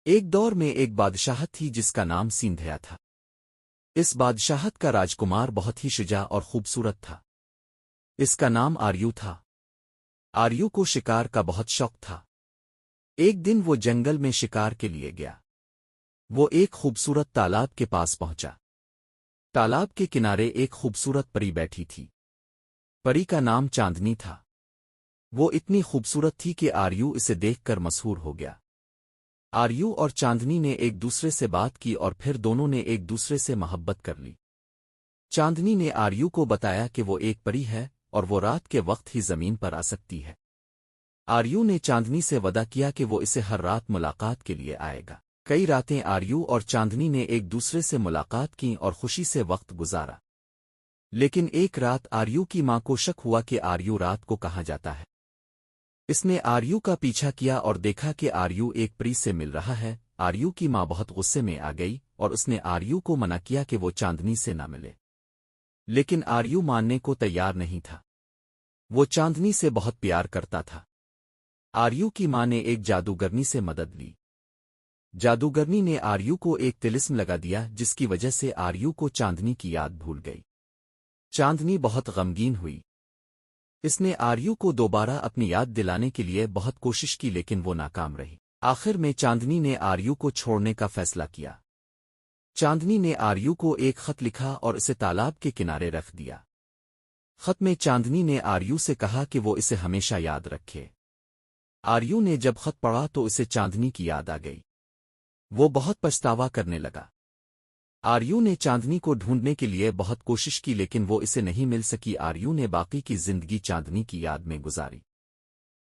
ایک دور میں ایک بادشاہت تھی جس کا نام سیندھیا تھا۔ اس بادشاہت کا راجکمار بہت ہی شجاع اور خوبصورت تھا۔ اس کا نام آریو تھا۔ آریو کو شکار کا بہت شوق تھا۔ ایک دن وہ جنگل میں شکار کے لیے گیا۔ وہ ایک خوبصورت تالاب کے پاس پہنچا۔ تالاب کے کنارے ایک خوبصورت پری بیٹھی تھی۔ پری کا نام چاندنی تھا۔ وہ اتنی خوبصورت تھی کہ آریو اسے دیکھ کر مسحور ہو گیا۔ آریو اور چاندنی نے ایک دوسرے سے بات کی اور پھر دونوں نے ایک دوسرے سے محبت کر لی۔ چاندنی نے آریو کو بتایا کہ وہ ایک پری ہے اور وہ رات کے وقت ہی زمین پر آ سکتی ہے۔ آریو نے چاندنی سے وعدہ کیا کہ وہ اسے ہر رات ملاقات کے لیے آئے گا۔ کئی راتیں آریو اور چاندنی نے ایک دوسرے سے ملاقات کی اور خوشی سے وقت گزارا۔ لیکن ایک رات آریو کی ماں کو شک ہوا کہ آریو رات کو کہاں جاتا ہے۔ اس نے آریو کا پیچھا کیا اور دیکھا کہ آریو ایک پری سے مل رہا ہے۔ آریو کی ماں بہت غصے میں آ گئی اور اس نے آریو کو منع کیا کہ وہ چاندنی سے نہ ملے۔ لیکن آریو ماننے کو تیار نہیں تھا۔ وہ چاندنی سے بہت پیار کرتا تھا۔ آریو کی ماں نے ایک جادوگرنی سے مدد لی۔ جادوگرنی نے آریو کو ایک طلسم لگا دیا جس کی وجہ سے آریو کو چاندنی کی یاد بھول گئی۔ چاندنی بہت غمگین ہوئی۔ اس نے آریو کو دوبارہ اپنی یاد دلانے کے لیے بہت کوشش کی لیکن وہ ناکام رہی۔ آخر میں چاندنی نے آریو کو چھوڑنے کا فیصلہ کیا۔ چاندنی نے آریو کو ایک خط لکھا اور اسے تالاب کے کنارے رکھ دیا۔ خط میں چاندنی نے آریو سے کہا کہ وہ اسے ہمیشہ یاد رکھے۔ آریو نے جب خط پڑھا تو اسے چاندنی کی یاد آ گئی۔ وہ بہت پچھتاوا کرنے لگا۔ آریو نے چاندنی کو ڈھونڈنے کے لیے بہت کوشش کی لیکن وہ اسے نہیں مل سکی۔ آریو نے باقی کی زندگی چاندنی کی یاد میں گزاری۔